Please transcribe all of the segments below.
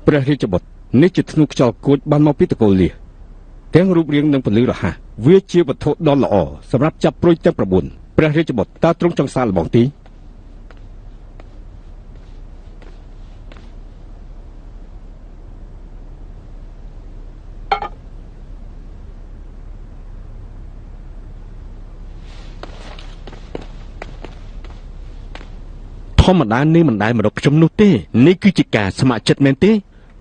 ព្រះរាជបុត្រនេះជាធ្នូខ្យល់គួចបានមកពីតកូលលាទាំងរូបរាងនិងពលឺរហ័សវាជាវត្ថុដ៏ល្អសម្រាប់ចាប់ព្រួយទាំង9ព្រះរាជបុត្រតើទ្រង់ចង់សាកល្បងទីធម្មតានេះមិនដែលមករកខ្ញុំនោះទេនេះគឺជាការស្ម័គ្រចិត្តមែនទេ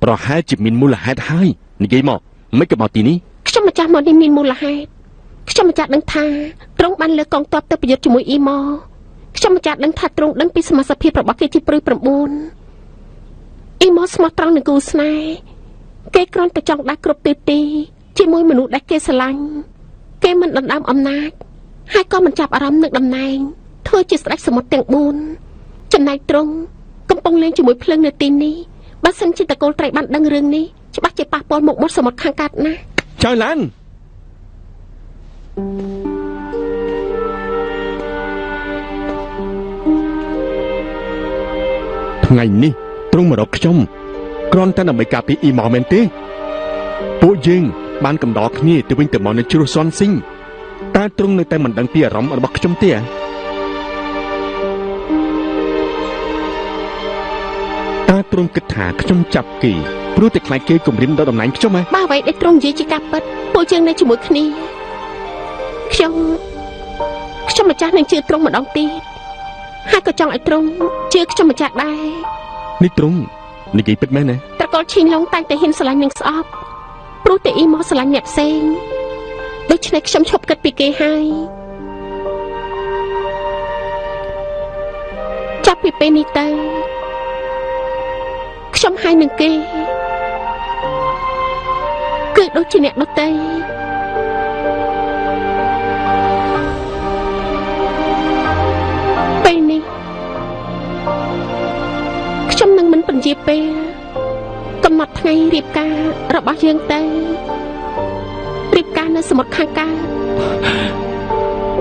ប្រហែលជាមានមូលហេតុហើយនិយាយមកមិនក៏មកទីនេះខ្ញុំម្ចាស់មកនេះមានមូលហេតុខ្ញុំម្ចាស់ដឹងថាទ្រង់បានលើកកងទ័ពទៅប្រយុទ្ធជាមួយអ៊ីម៉ូខ្ញុំម្ចាស់ដឹងថាទ្រង់ដឹងពីសមាសភាពរបស់គេជាព្រួយ9អ៊ីម៉ូស្មោះត្រង់នឹងគូស្នេហ៍គេគ្រាន់តែចង់ដាស់គ្រប់ទិសទីជាមួយមនុស្សដែលគេស្រឡាញ់គេមិនដណ្ដើមអំណាចហើយក៏មិនចាប់អារម្មណ៍នឹងតំណែងធ្វើជាស្ដេចសមុទ្រទាំង4ចំណែកទ្រង់កំពុងលេងជាមួយភ្លើងនៅទីនេះបើសិនជាតកូលត្រីបានដឹងរឿងនេះច្បាស់ជាប៉ះពាល់មុខមាត់សមុទ្រខាងកើតណាស់ចៅឡានថ្ងៃនេះទ្រង់មករកខ្ញុំគ្រាន់តែដើម្បីការពារអ៊ីម៉ូមែនទេពួកយើងបានកំដរគ្នាទៅវិញទៅមកនៅជ្រោះស៊ន់ស៊ីងតើទ្រង់នៅតែមិនដឹងពីអារម្មណ៍របស់ខ្ញុំទេទ្រង់គិតថាខ្ញុំចាប់គេព្រោះតែខ្លាចគេគំរាមដល់តំណែងខ្ញុំហ៎បើអ្វីដែលទ្រង់និយាយជាការពិតពួកយើងនៅជាមួយគ្នាខ្ញុំម្ចាស់នឹងជឿទ្រង់ម្ដងទៀតហើយក៏ចង់ឲ្យទ្រង់ជឿខ្ញុំម្ចាស់ដែរនេះទ្រង់និយាយពិតមែនទេត្រកូលឈីងឡុងតែងតែហ៊ានស្រឡាញ់នឹងស្អប់ព្រោះតែអ៊ីម៉ូស្រឡាញ់អ្នកផ្សេងដូច្នេះខ្ញុំឈប់គិតពីគេហើយចាប់ពីពេលនេះទៅខ្ញុំហើយនឹងគេគឺដូចជាអ្នកដទៃពេលនេះខ្ញុំនឹងមិនពន្យាពេលកំណត់ថ្ងៃរៀបការរបស់យើងទៅរៀបការនៅសមុទ្រខាងកើត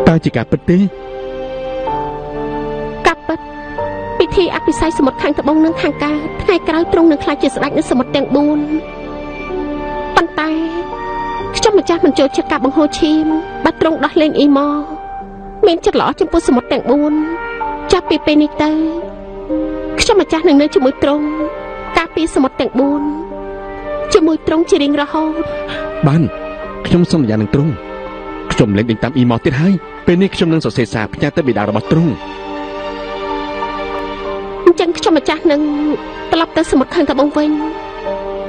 តើជាការពិតទេការពិតពិធីអភិសេកសមុទ្រខាងត្បូងនិងខាងកើតថ្ងៃក្រោយទ្រង់នឹងក្លាយជាស្ដេចនៅសមុទ្រទាំង4ប៉ុន្តែខ្ញុំម្ចាស់មិនចូលចិត្តការបង្ហូរឈាមបើទ្រង់ដោះលែងអ៊ីម៉ូមានចិត្តល្អចំពោះសមុទ្រទាំង4ចាប់ពីពេលនេះទៅខ្ញុំម្ចាស់នឹងនៅជាមួយទ្រង់ការពារសមុទ្រទាំង4ជាមួយទ្រង់ជារៀងរហូតបានខ្ញុំសន្យានឹងទ្រង់ខ្ញុំលែងដេញតាមអ៊ីម៉ូទៀតហើយពេលនេះខ្ញុំនឹងសរសេរសារផ្ញើទៅបិតារបស់ទ្រង់អញ្ចឹងខ្ញុំម្ចាស់នឹងត្រឡប់ទៅសមុទ្រខាងត្បូងវិញ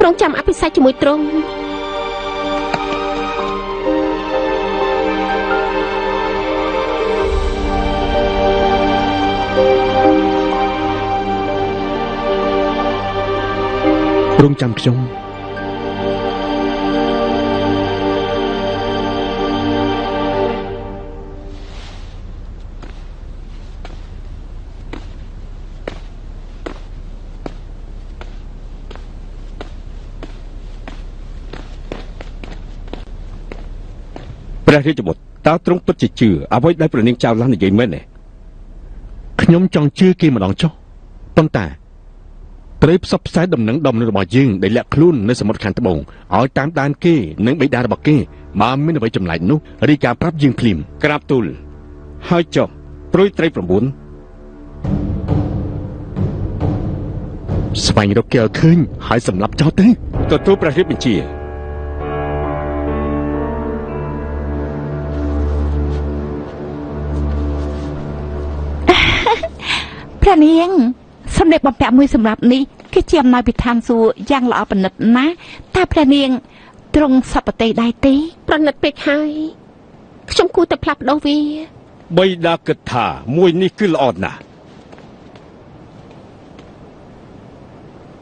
រងចាំអភិសេកជាមួយទ្រង់រងចាំខ្ញុំព្រះរាជបុត្រតើទ្រង់ពិតជាជឿអ្វីដែលព្រះនាងចៅឡាននិយាយមែនទេខ្ញុំចង់ជឿគេម្ដងចុះប៉ុន្តែត្រូវផ្សព្វផ្សាយដំណឹងរបស់យើងដែលលាក់ខ្លួននៅសមុទ្រខាងត្បូងឲ្យតាមដានគេនិងបិតារបស់គេបើមានអ្វីចម្លែកនោះរាយការណ៍ប្រាប់យើងភ្លាមក្រាបទូលហើយចុះព្រួយត្រី9ស្វែងរកគេឲ្យឃើញហើយសម្លាប់ចោលទៅទទួលព្រះរាជបញ្ជាព្រះនាងសម្ដេចបំពាក់មួយសម្រាប់នេះគឺជាអំណោយពីឋានសួគ៌យ៉ាងល្អប្រណិតណាស់តើព្រះនាងទ្រង់សពតិដែរទេប្រណិតពេកហើយខ្ញុំគួរតែផ្លាស់ប្ដូរវាបិតាគិតថាមួយនេះគឺល្អណាស់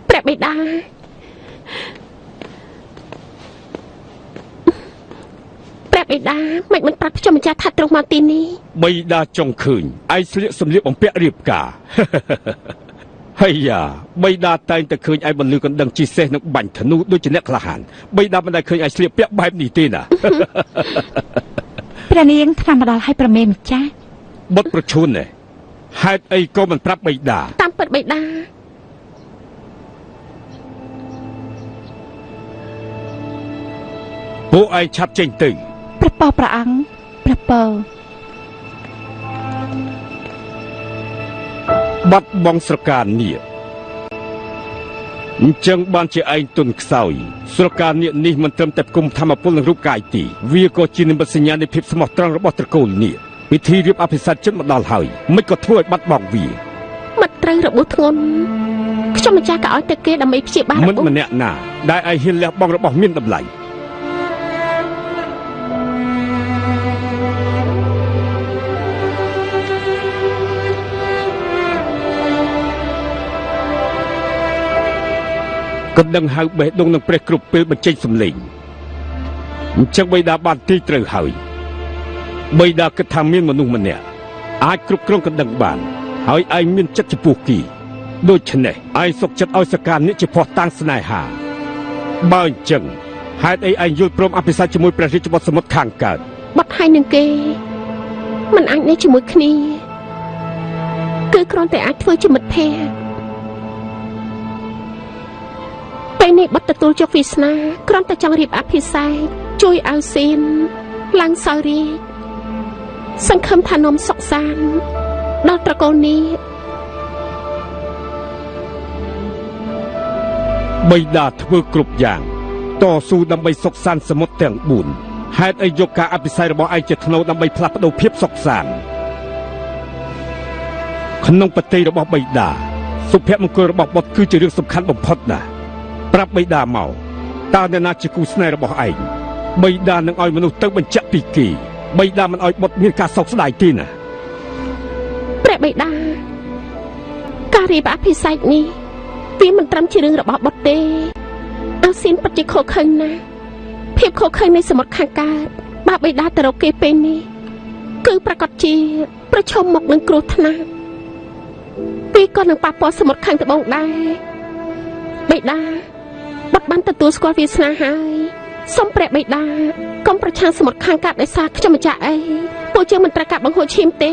ព្រះបិតាមិនប្រាប់ខ្ញុំម្ចាស់ថាទ្រង់មកទីនេះបិតាចង់ឃើញឯងស្លៀកសម្លៀកបំពាក់រៀបការហើយយ៉ាបិតាតែងតែឃើញឯងបន្លឺកណ្ដឹងជិះសេះនឹងបាញ់ធ្នូដូចជាអ្នកក្លាហានបិតាមិនដែលឃើញឯងស្លៀកពាក់បែបនេះទេណាព្រះនាងថ្នាំមកដល់ឲ្យប្រមេម្ចាស់បុត្រប្រឈួនហេតុអីក៏មិនប្រាប់បិតាតាមពិតបិតា ពួកឯងឆាប់ចេញទៅ ព្រះពរព្រះអង្គព្រះពរ បាត់បង់ស្រកានាគអញ្ចឹងបានជាឯងទុនខ្សោយស្រកានាគនេះមិនត្រឹមតែគុំធម្មពលនឹងរូបកាយទេវាក៏ជានិមិត្តសញ្ញានៃភាពស្មោះត្រង់របស់ត្រកូលនាគពិធីរៀបអភិសេកចិត្តមកដល់ហើយមិនក៏ធ្វើឲ្យបាត់បង់វា មិត្តត្រូវរបួសធ្ងន់ខ្ញុំម្ចាស់ក៏ឲ្យតែគេដើម្បីព្យាបាលរបួស មិនម្នាក់ណាដែលឲ្យហ៊ានលះបង់របស់មានតម្លៃក៏ដឹងហៅបេះដូងនឹងព្រះគ្រប់ពេលបញ្ចេញសម្លេងអញ្ចឹងបិតាបានទីត្រូវហើយបិតាគិតថាមានមនុស្សម្នាក់អាចគ្រប់គ្រងក៏ដឹងបានហើយឯងមានចិត្តចំពោះគីដូច្នេះឯងសុខចិត្តឲ្យសកានេះជាភ័ស្តុតាងស្នេហាបើអញ្ចឹងហេតុអីឯងយល់ព្រមអភិសេកជាមួយព្រះរាជបុត្រសមុទ្រខាងកើត បាត់ហើយនឹងគេមិនអាចនៅជាមួយគ្នាគឺគ្រាន់តែអាចធ្វើជាមិត្តភក្តិពេលនេះបាត់ទទួលជោគវាសនាគ្រាន់តែចង់រៀបអភិសេកជួយឲ្យសៀនឡើងសោយរាជសង្ឃឹមថានាំសុខសាន្តដល់ត្រកូលនេះ បិតាធ្វើគ្រប់យ៉ាងតស៊ូដើម្បីសុខសាន្តសមុទ្រទាំង4ហេតុអីយកការអភិសេករបស់ឯងជាធ្នូដើម្បីផ្លាស់ប្ដូរភាពសុខសាន្តក្នុងប្រតិរបស់បិតាសុភមង្គលរបស់បុត្រគឺជារឿងសំខាន់បំផុតណាស់ប្រាប់បិតាមកតើអ្នកណាជាគូស្នេហ៍របស់ឯងបិតានឹងឲ្យមនុស្សទៅបញ្ជាក់ពីគេបិតាមិនឲ្យបុត្រមានការសោកស្ដាយទេណា ព្រះបិតាការរៀបអភិសេកនេះវាមិនត្រឹមជារឿងរបស់បុត្រទេអាសៀនពិតជាខកខើណាស់ភាពខកខើនៃសមុទ្រខាងកើតបើបិតាទៅរកគេពេលនេះគឺប្រកាសជាប្រឈមមុខនឹងគ្រោះថ្នាក់ពីក៏នឹងប៉ះពាល់សមុទ្រខាងត្បូងដែរបិតាបុត្របានទទួលស្គាល់វាសនាហើយសូមព្រះបិតាកុំប្រឆាំងសមុទ្រខាងកើតដោយសារខ្ញុំម្ចាស់អីពួកយើងមិនត្រូវការបង្ហូរឈាមទេ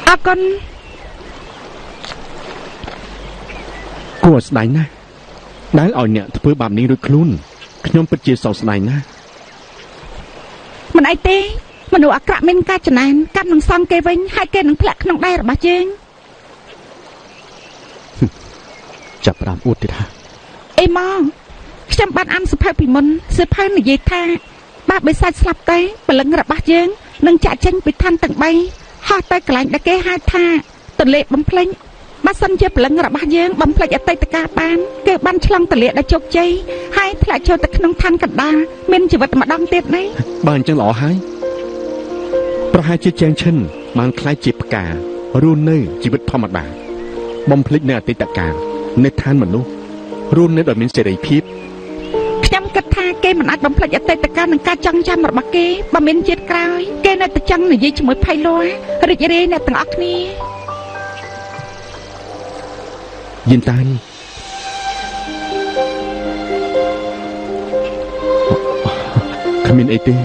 អរគុណ គួរស្ដាយណាស់ដែលឲ្យអ្នកធ្វើបែបនេះរួចខ្លួនខ្ញុំពិតជាសោកស្ដាយណាស់ មិនអីទេមនុស្សអាក្រក់មានការចំណានកាន់នឹងសងគេវិញហើយគេនឹងធ្លាក់ក្នុងដៃរបស់យើង ចាប់ផ្ដើមអួតទៀតហ่ะ អីមកខ្ញុំបានអានសភៅពីមុនសភៅនិយាយថាបើបិសាចស្លាប់ទៅព្រលឹងរបស់យើងនឹងចាក់ចេញពីឋានទាំង3ហោះទៅកន្លែងដែលគេហៅថាទន្លេបំភ្លេចបើសិនជាព្រលឹងរបស់យើងបំភ្លេចអតីតកាលបានគេបានឆ្លងទន្លេដោយជោគជ័យហើយធ្លាក់ចូលទៅក្នុងឋានកណ្ដាលមានជីវិតម្ដងទៀតនេះ បើអញ្ចឹងល្អហើយប្រហែលជាចែងឈិនបានខ្លាចជាផ្ការស់នៅជីវិតធម្មតាបំភ្លេចនៅអតីតកាលនៅឋានមនុស្សរស់នៅដោយមានសេរីភាព ខ្ញុំគិតថាគេមិនអាចបំភ្លេចអតីតកាលនឹងការចងចាំរបស់គេបើមានជាតិក្រោយគេនៅតែចង់និយាយជាមួយផៃលួរីករាយអ្នកទាំងអស់គ្នា យិនតានគ្មានអីទេ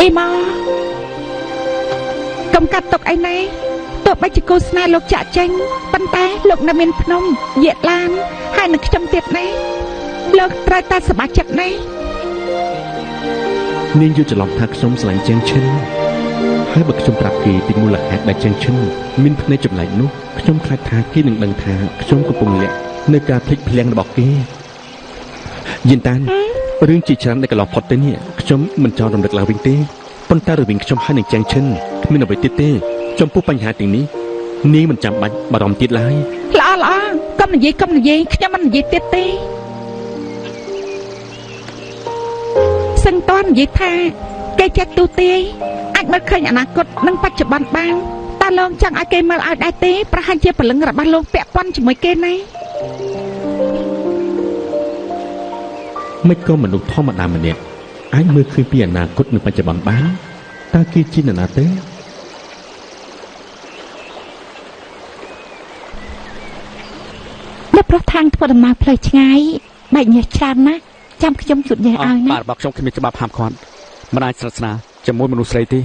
អីមកកុំកាត់ទុកអីណែទោះបីជាគូស្នេហ៍លោកចាក់ចេញប៉ុន្តែលោកនៅមានភ្នំយាកឡានហើយនឹងខ្ញុំទៀតណែលោកត្រូវតែសប្បាយចិត្តណែ នាងយល់ច្រឡំថាខ្ញុំស្រឡាញ់ចែងឈិនហើយបើខ្ញុំប្រាប់គេពីមូលហេតុដែលចែងឈិនមានភ្នែកចម្លែកនោះខ្ញុំខ្លាចថាគេនឹងដឹងថាខ្ញុំកំពុងលាក់នៅការភ្លេចភ្លាំងរបស់គេយិនតានរឿងជាច្រើនដែលកន្លងផុតទៅនេះខ្ញុំមិនចង់រំលឹកឡើងវិញទេប៉ុន្តែរវាងខ្ញុំហើយនឹងចែងឈិនគ្មានអ្វីទៀតទេចំពោះបញ្ហាទាំងនេះនាងមិនចាំបាច់បារម្ភទៀតឡើយ ល្អល្អកុំនិយាយខ្ញុំមិននិយាយទៀតទេសឹងតន់និយាយថាគេចេះទូទាយអាចមើលឃើញអនាគតនិងបច្ចុប្បន្នបានតើលោកចង់ឲ្យគេមើលឲ្យដែរទេប្រហែលជាព្រលឹងរបស់លោកពាក់ព័ន្ធជាមួយគេណា មិនក៏មនុស្សធម្មតាម្នាក់អាចមើលឃើញពីអនាគតនៅបច្ចុប្បន្នបានតើគេជានរណាទេអ្នកប្រុសខាងធ្វើដំណើរផ្លូវឆ្ងាយបែកញើសច្រើនណាស់ចាំខ្ញុំជូតញើសឲ្យណាបាទរបស់ខ្ញុំគ្មានច្បាប់ហាមឃាត់មិនអាចស្និទ្ធស្នាលជាមួយមនុស្សស្រីទេ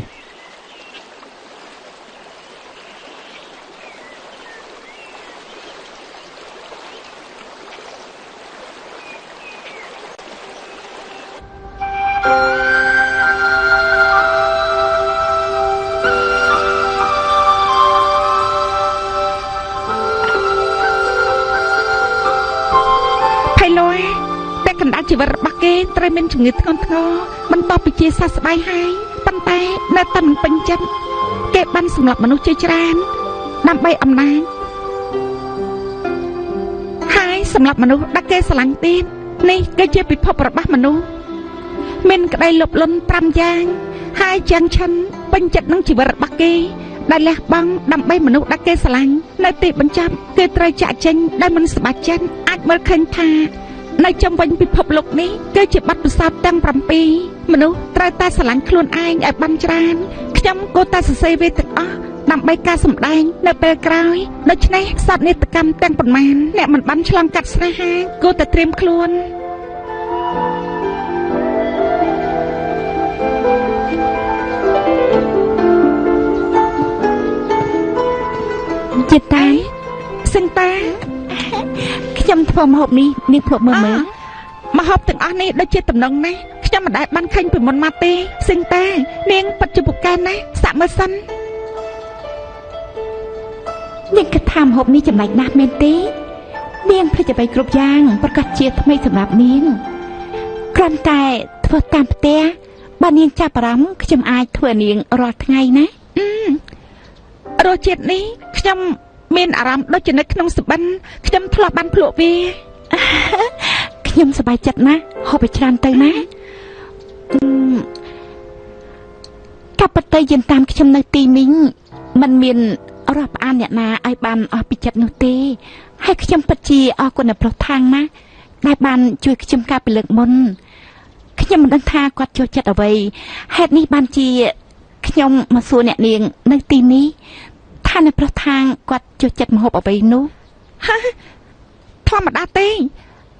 ជីវិតរបស់គេត្រូវមានជំងឺធ្ងន់ធ្ងរបន្ទាប់ពីជាសះស្បើយហើយប៉ុន្តែនៅតែមិនពេញចិត្តគេបានសម្លាប់មនុស្សជាច្រើនដើម្បីអំណាចហើយសម្លាប់មនុស្សដែលគេស្រឡាញ់ទៀតនេះគឺជាពិភពរបស់មនុស្សមានក្តីលុបលន់5យ៉ាងហើយយ៉ាងឆិនពេញចិត្តនឹងជីវិតរបស់គេដែលលះបង់ដើម្បីមនុស្សដែលគេស្រឡាញ់នៅទីបញ្ចប់គេត្រូវចាក់ចេញដោយមិនស្បាច់ចិត្តអាចមើលឃើញថានៅចំវិញពិភពលោកនេះគឺជាបទពិសោធន៍ទាំង7មនុស្សត្រូវតែស្រឡាញ់ខ្លួនឯងឲ្យបានច្រើនខ្ញុំគួរតែសរសេរវាទាំងអស់ដើម្បីការសម្ដែងនៅពេលក្រោយដូច្នេះសត្វនេតកម្មទាំងប៉ុន្មានអ្នកមិនបានឆ្លងកាត់ស្នេហាគួរតែត្រៀមខ្លួនចិត្តតែសឹងតាខ្ញុំធ្វើម្ហូបនេះនាងភ្លក់មើលម្ហូបទាំងអស់នេះដូចជាតំណងណាស់ខ្ញុំមិនដែលបានឃើញពីមុនមកទេសឹងតានាងពិតជាពូកែណាស់សាក់មើលសិននាងគិតថាម្ហូបនេះចំណេញណាស់មែនទេនាងភ្លេចអ្វីគ្រប់យ៉ាងប្រកាសជាថ្មីសម្រាប់នាងគ្រាន់តែធ្វើតាមផ្ទះបើនាងចាប់អារម្មណ៍ខ្ញុំអាចធ្វើនាងរាល់ថ្ងៃណារសជាតិនេះខ្ញុំមានអារម្មណ៍ដូចជានៅក្នុងសបិនខ្ញុំធ្លាប់បានភ្លក់វាខ្ញុំសប្បាយចិត្តណាស់ហូបไปច្រើនទៅណាកាប់ទៅយិនតាមខ្ញុំនៅទីនេះมันមានរាប់អានអ្នកណាឲ្យបានអស់ពីចិត្តនោះទេហើយខ្ញុំពិតជាអរគុណអ្នកប្រុសខាងណាដែលបានជួយខ្ញុំកាលពីលើកមុនខ្ញុំមិនដឹងថាគាត់ចូលចិត្តអ្វីហេតុនេះបានជាខ្ញុំមកសួរអ្នកនាងនៅទីនេះថាអ្នកប្រុសខាងគាត់ចូលចិត្តម្ហូបអ្វីនោះធម្មតាទេ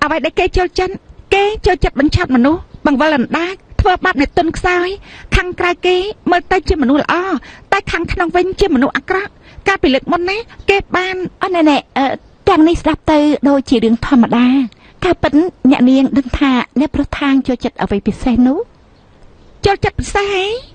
អ្វីដែលគេចូលចិត្តបញ្ឆោតមនុស្សបង្វិលអណ្ដាតធ្វើបាបអ្នកទុនខ្សោយខាងក្រៅគេមើលទៅជាមនុស្សល្អតែខាងក្នុងវិញជាមនុស្សអាក្រក់កាលពីលើកមុនណាគេបានអណែទាំងនេះស្ដាប់ទៅដូចជារឿងធម្មតាការពិតអ្នកនាងដឹងថាអ្នកប្រុសខាងចូលចិត្តអ្វីពិសេសនោះចូលចិត្តពិសេស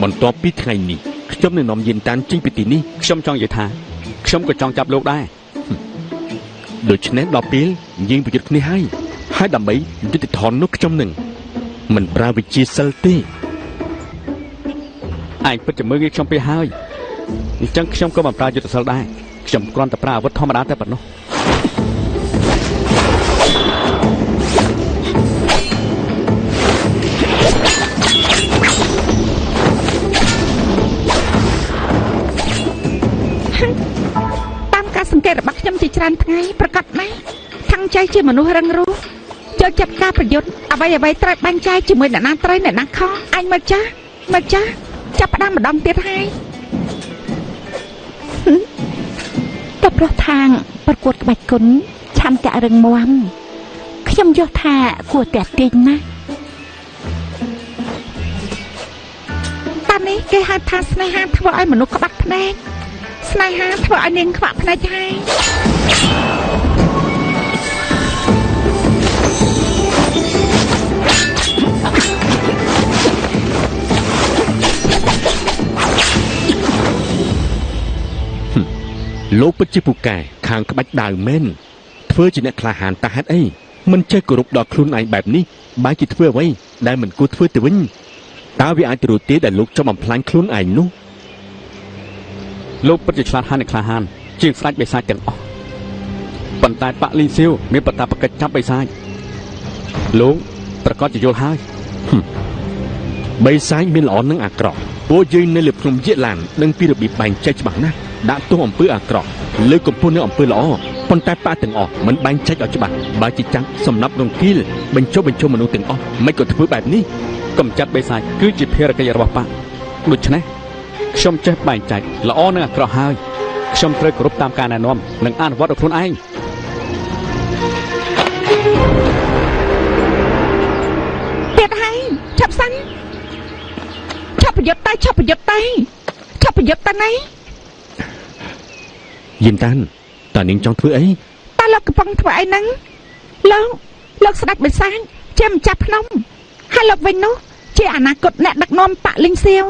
បន្ទាប់ពីថ្ងៃនេះខ្ញុំនឹងនាំយានតានចេញពីទីនេះខ្ញុំចង់និយាយថាខ្ញុំក៏ចង់ចាប់លោកដែរដូច្នេះដល់ពេលយើងប្រយុទ្ធគ្នាហើយដើម្បីយុត្តិធម៌នោះខ្ញុំនឹងមិនប្រើវិជាសិលទេឯងពិតជាមើលងាយខ្ញុំពេកហើយអញ្ចឹងខ្ញុំក៏មិនប្រើយុទ្ធសិលដែរខ្ញុំគ្រាន់តែប្រើអាវុធធម្មតាតែប៉ុណ្ណោះសង្កេតរបស់ខ្ញុំជាច្រើនថ្ងៃប្រកាសណាស់ខាងใจជាមនុស្សរឹងរូសចូលចិត្តការប្រយុទ្ធអ្វីត្រូវបែងចែកជាមួយអ្នកណាត្រូវអ្នកណាខុសអញមកចាស់ចាប់ផ្ដើមម្ដងទៀតហើយតែប្រុសខាងប្រកួតក្បាច់គុណឆាន់តែរឹងមាំខ្ញុំយល់ថាគួរតែទាញណាស់តាមនេះគេហៅថាស្នេហាធ្វើឲ្យមនុស្សក្បាត់ភ្នែកស្នេហាធ្វើឲ្យនាងខ្វាក់ភ្នែកហើយលោកពិតជាពូកែខាងក្បាច់ដាវមែនធ្វើជាអ្នកក្លាហានតាហេតុអីមិនចេះគោរពដល់ខ្លួនឯងបែបនេះបែរជាធ្វើអ្វីដែលមិនគួរធ្វើទៅវិញតើវាអាចរួចទេដែលលោកចង់បំផ្លាញខ្លួនឯងនោះលោកពិតជាឆ្លាតហើយនិងក្លាហានជាងស្ដេចបិសាចទាំងអស់ប៉ុន្តែប៉ាលីសៀវមានប្រតាបកិច្ចចាប់បិសាចលោកប្រកាសជាយល់ហើយ បីសាយមានល្អនឹងអាក្រក់ពួកយើងនៅលើភ្នំយេឡាននឹងពីរបៀបបែងចែកច្បាស់ណាស់ដាក់ទោសអំពើអាក្រក់លើកំពស់នៅអំពើល្អប៉ុន្តែប៉ាទាំងអស់មិនបែងចែកឲ្យច្បាស់បើជាចាំសំណាប់រងគីលបញ្ចុះមនុស្សទាំងអស់មិនក៏ធ្វើបែបនេះកំចាត់បីសាយគឺជាភារកិច្ចរបស់ប៉ាដូច្នេះខ្ញុំចេះបែងចែកល្អនិងអាក្រក់ហើយខ្ញុំត្រូវគោរពតាមការណែនាំនិងអនុវត្តឲ្យខ្លួនឯងទៀតហើយឆាប់សិនឆាប់ប្រយុទ្ធទៅឆាប់ប្រយុទ្ធទៅឆាប់ប្រយុទ្ធទៅណៃយិនតានតើនាងចង់ធ្វើអីតើលោកកំពុងធ្វើអីហ្នឹងលោកស្ដេចបិសាចជាម្ចាស់ភ្នំហើយលោកវិញនោះជាអនាគតអ្នកដឹកនាំបកលីងសៀវ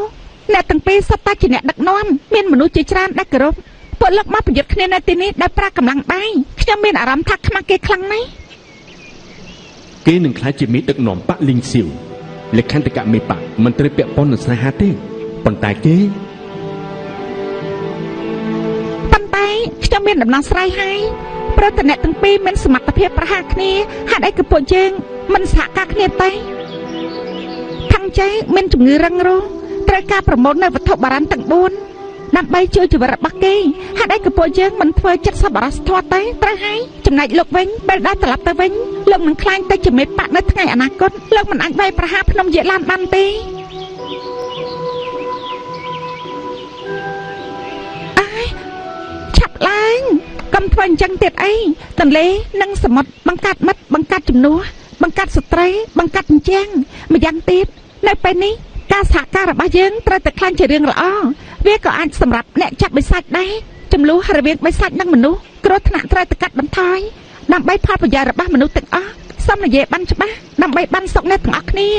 អ្នកទាំងពីរសុទ្ធតែជាអ្នកដឹកនាំមានមនុស្សជាច្រើនដែលគោរពពួកលោកមកប្រយុទ្ធគ្នានៅទីនេះដោយប្រើកម្លាំងបាយខ្ញុំមានអារម្មណ៍ថាខ្មាស់គេខ្លាំងណាស់គេនឹងខ្លាចជាមេដឹកនាំបកលីងសៀវលក្ខន្តិកៈមេបកមិនត្រូវពាក់ព័ន្ធនឹងស្នេហាទេប៉ុន្តែខ្ញុំមានដំណោះស្រាយហើយព្រោះតអ្នកទាំងពីរមានសមត្ថភាពប្រហារគ្នាហេតុអីក៏ពួកយើងមិនសហការគ្នាទេខាងជ័យមានជំងឺរឹងរូសត្រូវការប្រមូលនៅវត្ថុបារាណទាំង4ដើម្បីជួយជីវិតរបស់គេហេតុអីក៏ពួកយើងមិនធ្វើចិត្តសប្បុរសធម៌ទេត្រូវហើយចំណែកលោកវិញពេលដល់ត្រឡប់ទៅវិញលោកនឹងខ្លាចទៅជាមេបកនៅថ្ងៃអនាគតលោកមិនអាចវាយប្រហារភ្នំយេឡានបានទេឡើងកុំធ្វើអញ្ចឹងទៀតអីទន្លេនិងសមុទ្របង្កាត់មិត្តបង្កាត់ជំនួសបង្កាត់ស្ត្រីបង្កាត់អញ្ចឹងម្យ៉ាងទៀតនៅពេលនេះការសហការរបស់យើងត្រូវតែខ្លាំងជារឿងល្អវាក៏អាចសម្រាប់អ្នកចាប់បិសាចដែរចំនួនរវាងបិសាចនិងមនុស្សគ្រោះថ្នាក់ត្រូវតែកាត់បន្ថយដើម្បីផលប្រយោជន៍របស់មនុស្សទាំងអស់សូមនិយាយបានច្បាស់ដើម្បីបានសុខអ្នកទាំងអស់គ្នា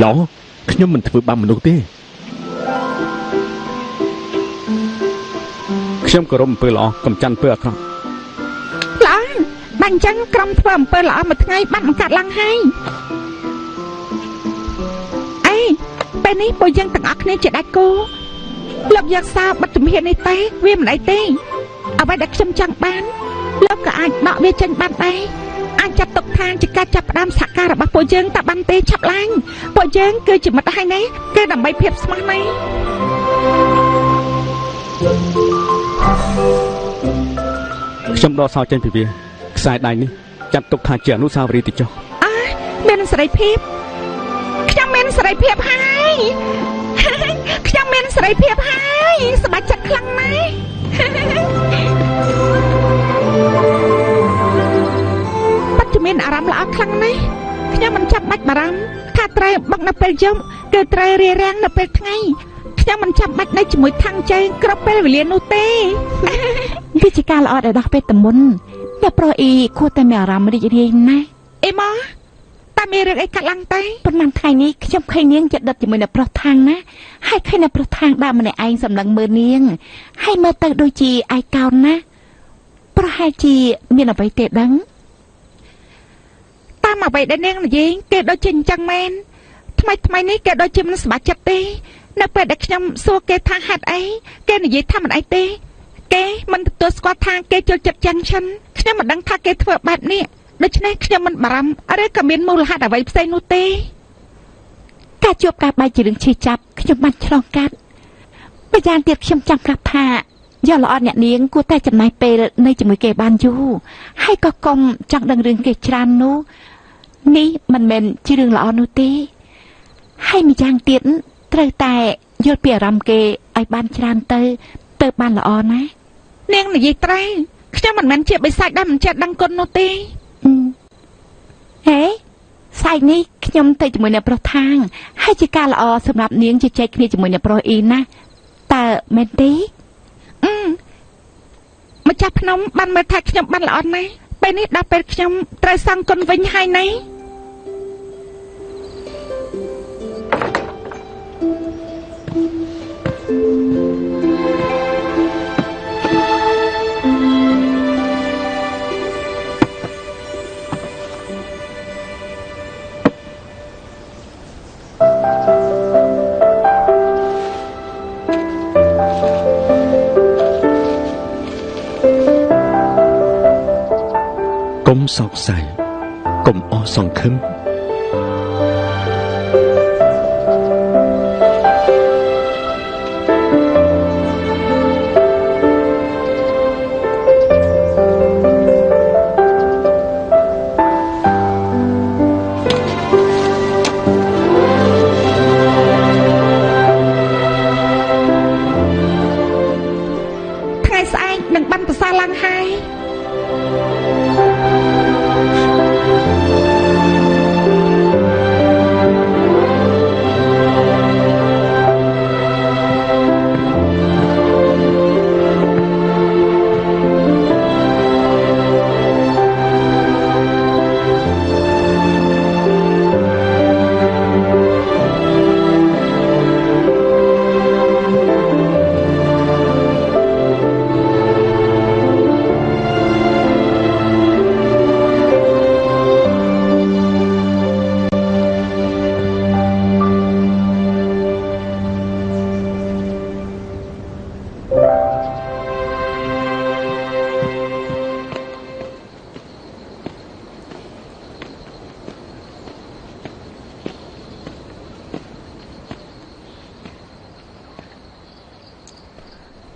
ល្អខ្ញុំមិនធ្វើបាបមនុស្សទេខ្ញុំគោរពអំពើល្អកំចាត់អំពើអាក្រក់ល្អបាញ់ចឹងក្រុមធ្វើអំពើល្អមួយថ្ងៃបាត់បង្កើតឡើងហើយអីពេលនេះពួកយើងទាំងអស់គ្នាជាដាច់គោលោកយកសារបិទជំហាននេះទេវាមិនអីទេអ្វីដែលខ្ញុំចង់បានលោកក៏អាចបកវាចេញបានដែរអាចចាត់ទុកថាជាការចាប់ផ្ដើមសហការរបស់ពួកយើងតែបានទេឆាប់ឡើងពួកយើងគឺជាមិត្តហើយណាគឺដើម្បីភាពស្មោះណាខ្ញុំដកសោចេញពីវាខ្សែដៃនេះចាត់ទុកថាជាអនុស្សាវរីយ៍ទៅចុះមានសេរីភាពខ្ញុំមានសេរីភាពហើយខ្ញុំមានសេរីភាពហើយសប្បាយចិត្តខ្លាំងណាស់មានអារម្មណ៍ល្អខ្លាំងណាស់ខ្ញុំមិនចាប់បាច់បារម្ភថាត្រូវបុកនៅពេលយប់គឺត្រូវរារាំងនៅពេលថ្ងៃខ្ញុំមិនចាំបាច់នៅជាមួយថងជើងគ្រប់ពេលវេលានោះទេវាជាការល្អដែលដោះពេលតមុនតែប្រុសអ៊ីគួរតែមានអារម្មណ៍រីករាយណាស់អីមកតែមានរឿងអីកាត់ឡើងទៅប៉ុន្មានថ្ងៃនេះខ្ញុំឃើញនាងចិត្តដិតជាមួយអ្នកប្រុសថងណាហើយឃើញអ្នកប្រុសថងដើរម្នាក់ឯងសម្លឹងមើលនាងហើយមើលទៅដូចជាឯកោនណាប្រហែលជាមានអ្វីទេដឹងតាមអ្វីដែលនាងនិយាយគេដូចជាអញ្ចឹងមែនថ្មីនេះគេដូចជាមិនសប្បាយចិត្តទេនៅពេលដែលខ្ញុំសួរគេថាហេតុអីគេនិយាយថាមិនអីទេគេមិនទទួលស្គាល់ថាគេចូលចិត្តចឹងឈិនខ្ញុំមិនដឹងថាគេធ្វើបែបនេះដូច្នេះខ្ញុំមិនបារម្ភឬក៏មានមូលហេតុអ្វីផ្សេងនោះទេការជួបការបែកជារឿងឈឺចាប់ខ្ញុំបានឆ្លងកាត់ម្យ៉ាងទៀតខ្ញុំចង់ប្រាប់ថាយកល្អអ្នកនាងគួរតែចំណាយពេលនៅជាមួយគេបានយូរហើយក៏កុំចង់ដឹងរឿងគេច្រើននោះនេះមិនមែនជារឿងល្អនោះទេហើយម្យ៉ាងទៀតត្រូវតែយល់ពីអារម្មណ៍គេឲ្យបានច្រើនទៅបានល្អណានាងនិយាយត្រូវខ្ញុំមិនមែនជាបិសាចដែលមិនចេះដឹងគុណនោះទេហេស្អែកនេះខ្ញុំទៅជាមួយអ្នកប្រុសថាងហើយជាការល្អសម្រាប់នាងជជែកគ្នាជាមួយអ្នកប្រុសអ៊ីណាតើមែនទេម្ចាស់ភ្នំបានមើលថាខ្ញុំបានល្អណាស់ពេលនេះដល់ពេលខ្ញុំត្រូវសងគុណវិញហើយណៃ ុំសោកសៅកុំអស់សង្ឃឹម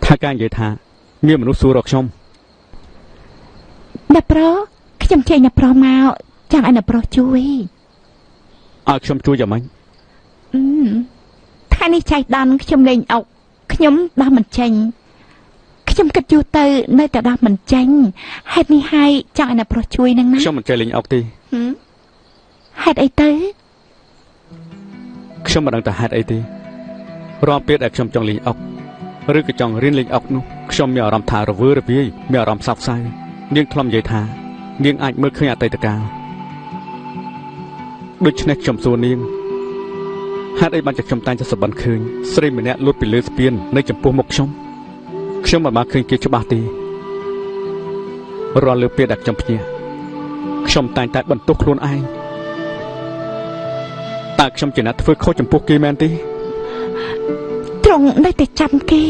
ថាការនិយាយថាមានមនុស្សសួររកខ្ញុំអ្នកប្រុសខ្ញុំចេញអ្នកប្រុសមកចង់ឲ្យអ្នកប្រុសជួយឲ្យខ្ញុំជួយយ៉ាងម៉េចថ្ងៃនេះចៃដន្យខ្ញុំលេងអុកខ្ញុំដោះមិនចេញខ្ញុំគិតយូរទៅនៅតែដោះមិនចេញហេតុនេះហើយចង់ឲ្យអ្នកប្រុសជួយនឹងណាខ្ញុំមិនចេះលេងអុកទេហេតុអីទៅខ្ញុំមិនដឹងថាហេតុអីទេរាល់ពេលដែលខ្ញុំចង់លេងអុកឬក៏ចង់រៀនលេងអុកនោះខ្ញុំមានអារម្មណ៍ថារវើរវាយមានអារម្មណ៍សោកសៅនាងធ្លាប់និយាយថានាងអាចមើលឃើញអតីតកាលដូច្នេះខ្ញុំសួរនាងហេតុអីបានជាខ្ញុំតែងតែសប្បន្នឃើញស្រីម្នាក់លូតពីលើស្ពាននៅចំពោះមុខខ្ញុំមិនបានឃើញគេច្បាស់ទេរាល់លើពេលដែលខ្ញុំភ្ញាក់ខ្ញុំតែងតែបន្ទោសខ្លួនឯងតើខ្ញុំជាអ្នកធ្វើខុសចំពោះគេមែនទេត្រង់នៅតែចាំគេ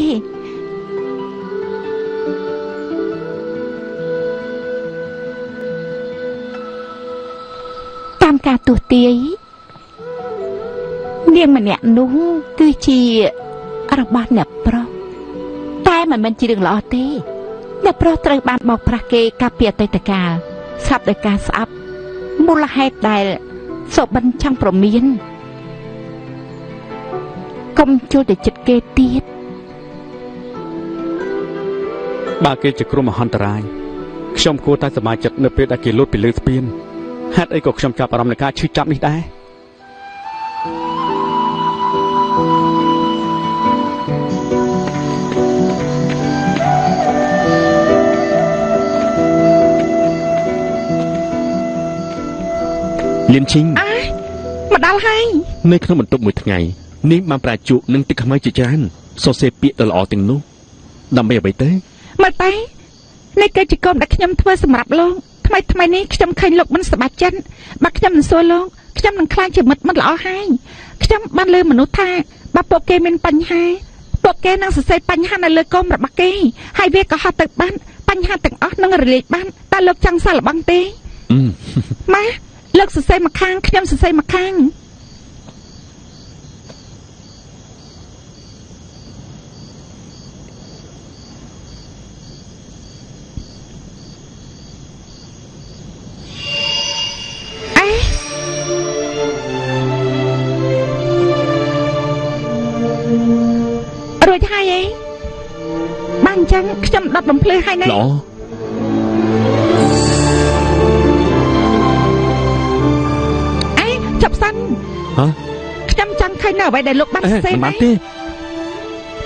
តាមការទស្សន៍ទាយនាងម្នាក់នោះគឺជារបស់អ្នកប្រុសតែមិនមែនជារឿងល្អទេអ្នកប្រុសត្រូវបានបោកប្រាស់គេកាលពីអតីតកាលស្រាប់ដោយការស្អប់មូលហេតុដែលសុបិនចង់ប្រមានកុំចូលទៅចិត្តគេទៀតបើគេជាគ្រោះមហន្តរាយខ្ញុំគួរតែសប្បាយចិត្តនៅពេលដែលគេលូតពីលើស្ពានហេតុអីក៏ខ្ញុំចាប់អារម្មណ៍នឹងការឈឺចាប់នេះដែរលៀនឈីងមកដល់ហើយនៅក្នុងបន្ទប់មួយថ្ងៃនាងបានប្រាជក់នឹងទឹកខ្មៅជាច្រើនសរសេរពាក្យដ៏ល្អទាំងនោះដើម្បីអ្វីទៅមើលទៅនេះគឺជាកុំដែលខ្ញុំធ្វើសម្រាប់លោកថ្មីនេះខ្ញុំឃើញលោកមិនសប្បាយចិត្តបើខ្ញុំមិនសួរលោកខ្ញុំនឹងខ្លាចជាមិត្តល្អហើយខ្ញុំបានលើមនុស្សថាបើពួកគេមានបញ្ហាពួកគេនឹងសរសេរបញ្ហានៅលើកុំរបស់គេហើយវាក៏ហត់ទៅបានបញ្ហាទាំងអស់នឹងរលាយបានតើលោកចង់សាកល្បងទេម៉ាលោកសរសេរមកខាងខ្ញុំសរសេរមកខាងរួចហើយអីបានអញ្ចឹងខ្ញុំដុតបំភ្លឺហើយណាល្អអេចាប់សិនហ៎ខ្ញុំចង់ឃើញនៅអ្វីដែលលោកបានសរសេរណាទេ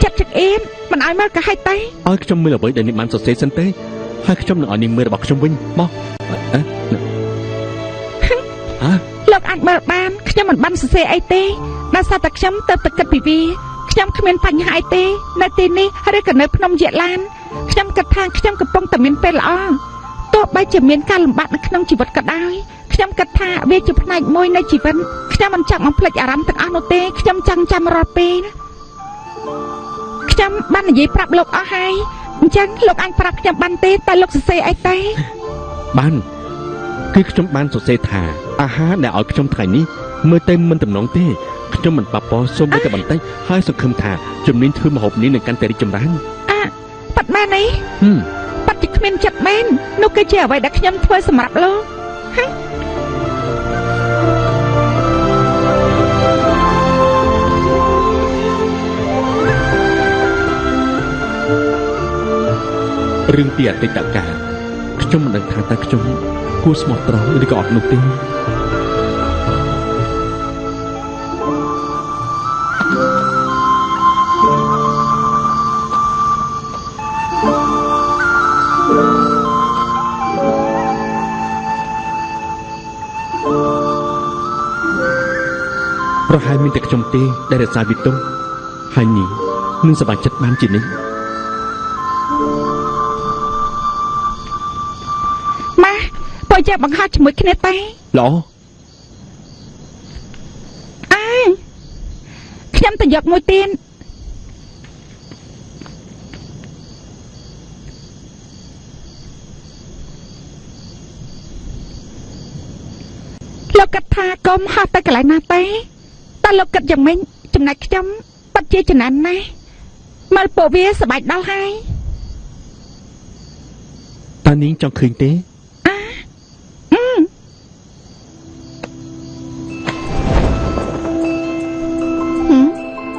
ចិត្តចង្អៀនមិនឲ្យមើលក៏ហិចទៅឲ្យខ្ញុំមើលអ្វីដែលនាងបានសរសេរសិនទេហើយខ្ញុំនឹងឲ្យនាងមើលរបស់ខ្ញុំវិញមកលោកអាចមើលបានខ្ញុំមិនបានសរសេរអីទេដោយសារតែខ្ញុំទៅគិតពីវាខ្ញុំគ្មានបញ្ហាអីទេនៅទីនេះឬក៏នៅភ្នំយក្សឡានខ្ញុំគិតថាខ្ញុំកំពុងតែមានពេលល្អទោះបីជាមានការលំបាកនៅក្នុងជីវិតក៏ដោយខ្ញុំគិតថាវាជាផ្នែកមួយនៃជីវិតខ្ញុំមិនចង់បំភ្លេចអារម្មណ៍ទាំងអស់នោះទេខ្ញុំចង់ចាំរាល់ពេលណាខ្ញុំបាននិយាយប្រាប់លោកអស់ហើយអញ្ចឹងលោកអាចប្រាប់ខ្ញុំបានទេតែលោកសរសេរអីទេបាន គឺខ្ញុំបានសរសេរថាអាហារដែលឲ្យខ្ញុំថ្ងៃនេះមើលទៅមិនតំណងទេខ្ញុំមិនប៉ះពាល់សូម្បីតែបន្តិចហើយសង្ឃឹមថាជំនាញធ្វើម្ហូបនេះនឹងកាន់តែរីកចម្រើនប៉ាត់មែននេះប៉ាត់ជាគ្មានចិត្តមែននោះគឺជាអ្វីដែលខ្ញុំធ្វើសម្រាប់លោករឿងពីអតីតកាលខ្ញុំមិនដឹងថាតើខ្ញុំគួរស្មោះត្រង់ឬក៏អត់នោះទេប្រហែលមានតែខ្ញុំទេដែលរក្សាវិទុហើយនេះនឹងសប្បាយចិត្តបានជានេះបើយកបង្ហាត់ជាមួយគ្នាតែល្អខ្ញុំទៅយកមួយទៀតលោកគិតថាកុំហត់ទៅកន្លែងណាទេតែលោកគិតយ៉ាងម៉េចចំណែកខ្ញុំពិតជាចំណានណាស់មើលពួកវាសប្បាយដល់ហើយតើនាងចង់ឃើញទេ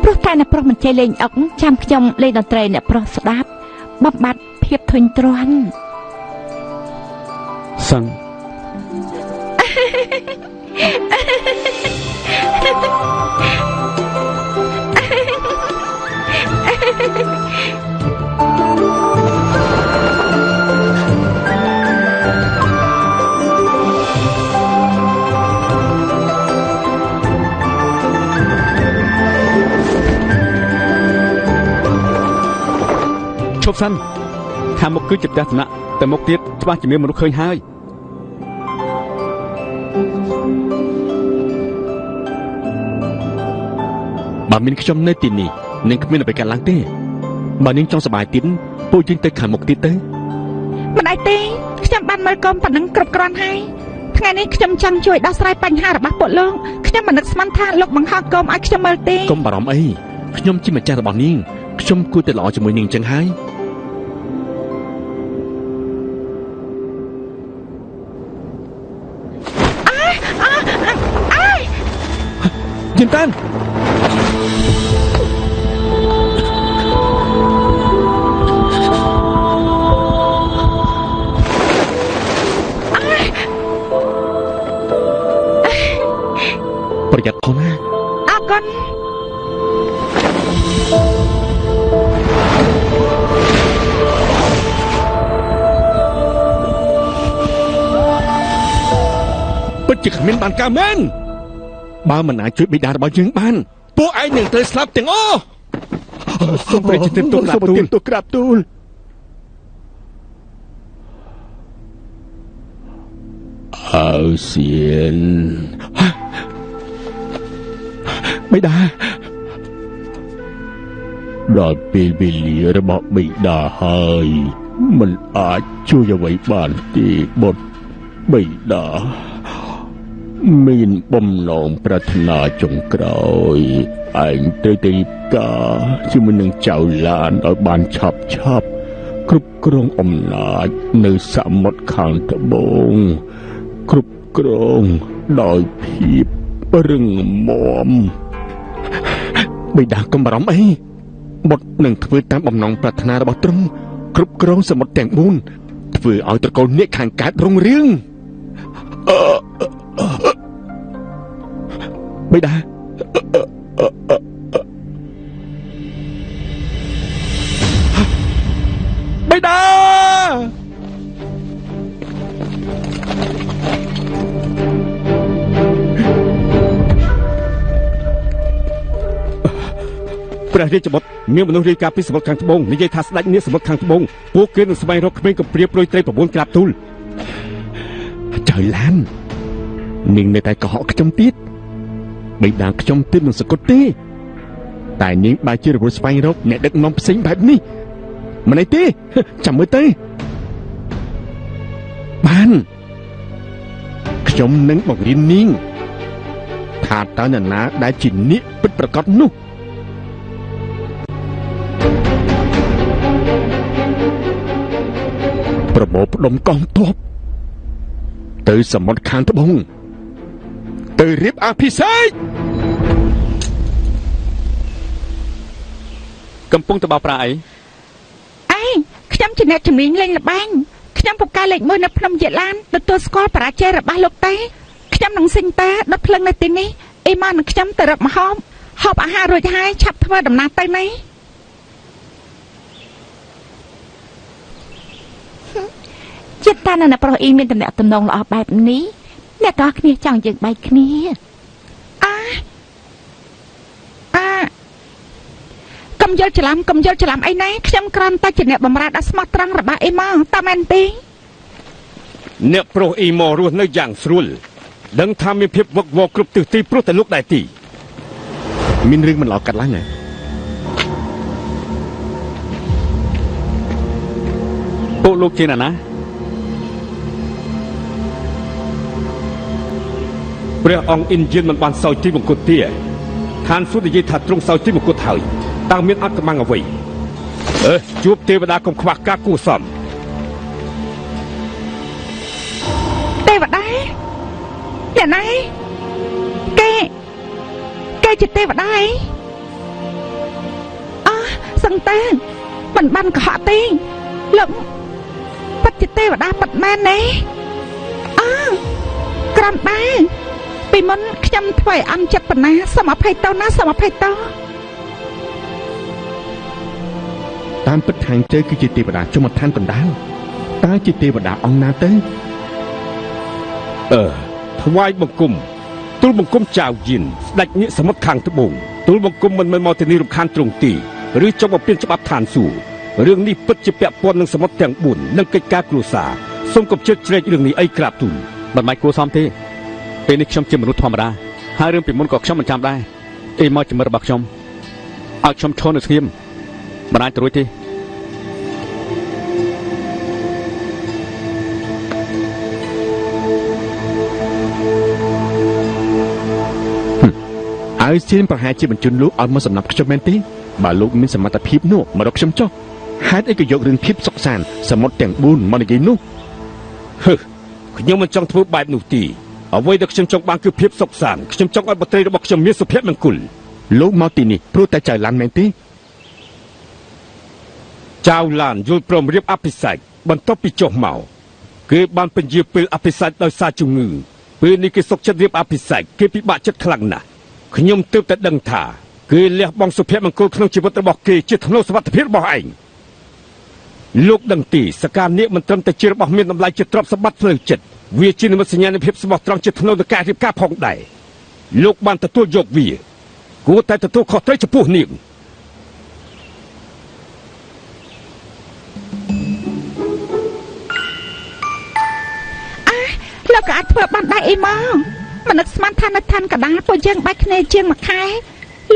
ព្រោះតែអ្នកប្រុសមិនចេះលេងអុកចាំខ្ញុំលេងតន្ត្រីអ្នកប្រុសស្ដាប់បំបត្តិភាពធុញទ្រាន់សឹងឈប់សិនខាងមុខគឺជាផ្ទះសំណាក់តែមុខទៀតច្បាស់ជាមានមនុស្សឃើញហើយបើមានខ្ញុំនៅទីនេះនឹងគ្មានអ្វីកើតឡើងទេបើនាងចង់សប្បាយទៀតពួកយើងទៅខាងមុខទៀតទៅមិនអីទេខ្ញុំបានមើលកុំប៉ុណ្ណឹងគ្រប់គ្រាន់ហើយថ្ងៃនេះខ្ញុំចង់ជួយដោះស្រាយបញ្ហារបស់ពួកលោកខ្ញុំមិននឹកស្មានថាលោកបង្ហោះកុំឲ្យខ្ញុំមើលទេកុំបារម្ភអីខ្ញុំជាម្ចាស់របស់នាងខ្ញុំគួរតែល្អជាមួយនាងអញ្ចឹងហើយយិនតានប្រយ័ត្នផងណាអរគុណពិតជាគ្មានបានការមែនបើមិនអាចជួយបិតារបស់យើងបានពួកឯងនឹងត្រូវស្លាប់ទាំងអស់សូមព្រះជាទេពទុកក្រាបទូលអើសៀនបិតាដល់ពេលវេលារបស់បិតាហើយមិនអាចជួយអ្វីបានទេបុត្របិតាមានបំណងប្រាថ្នាចុងក្រោយឯងត្រូវរៀបការជាមួយនឹងចៅឡានឲ្យបានឆាប់គ្រប់គ្រងអំណាចនៅសមុទ្រខាងត្បូងគ្រប់គ្រងដោយភាពរឹងមាំបិតាកុំបារម្ភអីបុត្រនឹងធ្វើតាមបំណងប្រាថ្នារបស់ទ្រង់គ្រប់គ្រងសមុទ្រទាំង4ធ្វើឲ្យត្រកូលនាគខាងកើតរុងរឿងបិតាបិតាព្រះរាជបុត្រមានមនុស្សរាយការណ៍ពីសមុទ្រខាងត្បូងនិយាយថាស្ដេចនាងសមុទ្រខាងត្បូងពួកគេនឹងស្វែងរកក្មេងកំព្រាប្រួយត្រី9ក្រាបទូលចៅឡាននាងនៅតែកុហកខ្ញុំទៀតបិតាខ្ញុំទៀតមិនសង្កត់ទេតែនាងបែរជារវល់ស្វែងរកអ្នកដឹកនាំផ្សេងបែបនេះមិនអីទេចាំមើលទៅបាន ខ្ញុំនឹងបង្រៀននាងថាតើនរណាដែលជានាគពិតប្រាកដនោះប្រមូលផ្ដុំកងទ័ពទៅសមុទ្រខាងត្បូងទៅរៀបអភិសេកកំពុងទៅបោកប្រាស់អីខ្ញុំជាអ្នកជំនាញលេងល្បែងខ្ញុំពូកែលេខ1នៅភ្នំយេឡានទទួលស្គាល់បរាជ័យរបស់លោកតេខ្ញុំនឹងសិញតាដុតភ្លើងនៅទីនេះអ៊ីម៉ាននិងខ្ញុំទៅរកម្ហូបហូបអាហាររួចហើយឆាប់ធ្វើដំណើរទៅនេះចិត្តតានៅប្រុសអ៊ីមានតំណែងតំណងល្អបែបនេះអ្នកទាំងគ្នាចង់យើងបែកគ្នាកុំយល់ច្រឡំអីណាខ្ញុំគ្រាន់តែជាអ្នកបម្រើដ៏ស្មោះត្រង់របស់អ៊ីម៉ាតើមែនទេអ្នកប្រុសអ៊ីម៉រស់នៅយ៉ាងស្រួលដឹងថាមានភាពវឹកវរគ្រប់ទិសទីព្រោះតែលោកដែរទីមានរឿងមិនល្អកាត់ឡើងណាពួកលោកជាណាព្រះអង្គអ៊ីនយៀនមិនបានសោយទីមង្គលទេឋានសួគ៌និយាយថាទ្រង់សោយទីមង្គលហើយតើមានអត្តកម្មាំងអ្វីជួបទេវតាកុំខ្វះការគួសមទេវតាអ្នកណាគេជាទេវតាសង្តានមិនបានកុហកទេលោកពិតជាទេវតាពិតមែនទេក្រំដែរពីមុនខ្ញុំធ្វើឲ្យអន់ចិត្តប៉ុណ្ណាសូមអភ័យទោសណាសូមអភ័យទោសតាមពិតខាងជើគឺជាទេវតាចុះមកឋានកណ្ដាលតើជាទេវតាអង្គណាទៅថ្វាយបង្គំទូលបង្គំចៅយៀនស្ដេចនាគសមុទ្រខាងត្បូងទូលបង្គំមិនមែនមកទីនេះរំខានទ្រង់ទីឬចុះមកពៀនច្បាប់ឋានសួគ៌រឿងនេះពិតជាពាក់ព័ន្ធនឹងសមុទ្រទាំង4និងកិច្ចការគ្រួសារសូមកុំជឿជ្រែករឿងនេះអីក្រាបទូលមិនបាច់គួរសមទេពេលនេះខ្ញុំជាមនុស្សធម្មតាហើយរឿងពីមុនក៏ខ្ញុំមិនចាំដែរអីមកជំរឿរបស់ខ្ញុំឲ្យខ្ញុំឈរនៅស្ងៀមមិនអាចទៅរួចទេហើយសៀនប្រហែលជាបញ្ជូនលោកឲ្យមកសំណាប់ខ្ញុំមែនទេបើលោកមានសមត្ថភាពនោះមករកខ្ញុំចុះហេតុអីក៏យករឿងភាពសុខសាន្តសមុទ្រទាំង4មកនិយាយនោះខ្ញុំមិនចង់ធ្វើបែបនោះទេអ្វីដែលខ្ញុំចង់បានគឺភាពសុខសាន្តខ្ញុំចង់ឲ្យបុត្រីរបស់ខ្ញុំមានសុភមង្គលលោកមកទីនេះព្រោះតែចៅឡានមែនទេចៅឡានយល់ព្រមរៀបអភិសេកបន្ទាប់ពីចុះមកគេបានពន្យាពេលអភិសេកដោយសារជំងឺពេលនេះគេសុខចិត្តរៀបអភិសេកគេពិបាកចិត្តខ្លាំងណាស់ខ្ញុំទើបតែដឹងថាគេលះបង់សុភមង្គលក្នុងជីវិតរបស់គេជាថ្នូរសុវត្ថិភាពរបស់ឯងលោកដឹងទីសកានាគមិនត្រឹមតែជារបស់មានតម្លៃជាទ្រព្យសម្បត្តិផ្លូវចិត្តវាជានិមិត្តសញ្ញានៃភាពស្មោះត្រង់ជាថ្នូរនៃការរៀបការផងដែរលោកបានទទួលយកវាគួរតែទទួលខុសត្រូវចំពោះនាងលោកក៏អាចធ្វើបានដែរអីមកមិននឹកស្មានថានៅឋានកដាលពួកយើងបែកគ្នាជាងមួយខែ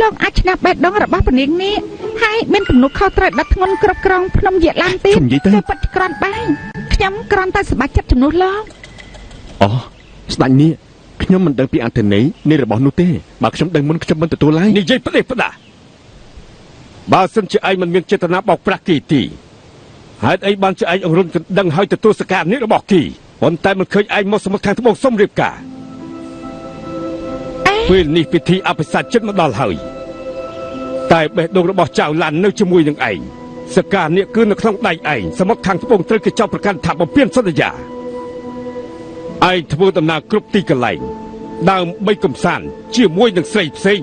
លោកអាចឈ្នះបេះដូងរបស់ពនាងនេះហើយមានទំនុកខុសត្រូវដល់ធ្ងន់គ្រប់គ្រងភ្នំយេឡានទៀតតែពិតក្រាន់បានខ្ញុំគ្រាន់តែសម្បត្តិចិត្តជំនួសលោកស្ដេចនេះខ្ញុំមិនដឹងពីអត្ថន័យនៃរបស់នោះទេបើខ្ញុំដឹងមុនខ្ញុំមិនទទួលឡើយនិយាយផ្ដេសផ្ដាស់បើសិនជាឯងមិនមានចេតនាបោកប្រាស់គេទីហេតុអីបានជាឯងអង្រុនកណ្ដឹងឲ្យទទួលសការនេះរបស់គេប៉ុន្តែមិនឃើញឯងមកសមុទ្រខាងត្បូងសុំរៀបការពេលនេះពិធីអភិសេកចិត្តមកដល់ហើយតែបេះដូងរបស់ចៅឡាននៅជាមួយនឹងឯងសការនេះគឺនៅក្នុងដៃឯងសមុទ្រខាងត្បូងត្រូវគេចោទប្រកាន់ថាបំពានសន្យាឯងធ្វើដំណើរគ្រប់ទីកន្លែងដើម្បីកំសាន្តជាមួយនឹងស្រីផ្សេង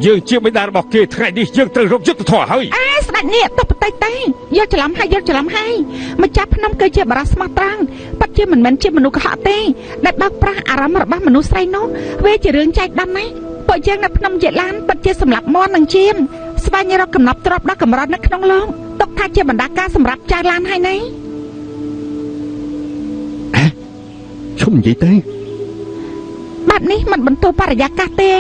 យើងជាបិតារបស់គេថ្ងៃនេះយើងត្រូវរកយុទ្ធធម៌ហើយស្ដេចនេះទៅបតៃតេយកច្រឡំហើយម្ចាស់ភ្នំគឺជាបរិសុទ្ធស្មោះត្រង់ពិតជាមិនមែនជាមនុស្សកុហកទេដែលបើកប្រាស់អារម្មណ៍របស់មនុស្សស្រីនោះវាជារឿងចៃដន្យណាស់ពួកយើងនៅភ្នំយេឡានពិតជាសម្លាប់មន់នឹងជៀមស្វែងរកកំណប់ទ្រព្យដ៏កម្រនៅក្នុងលោកទុកថាជាបណ្ដាការសម្រាប់ចៅឡានហើយនេះឈប់និយាយទៅបែបនេះមិនបន្ទោបរិយាកាសទេ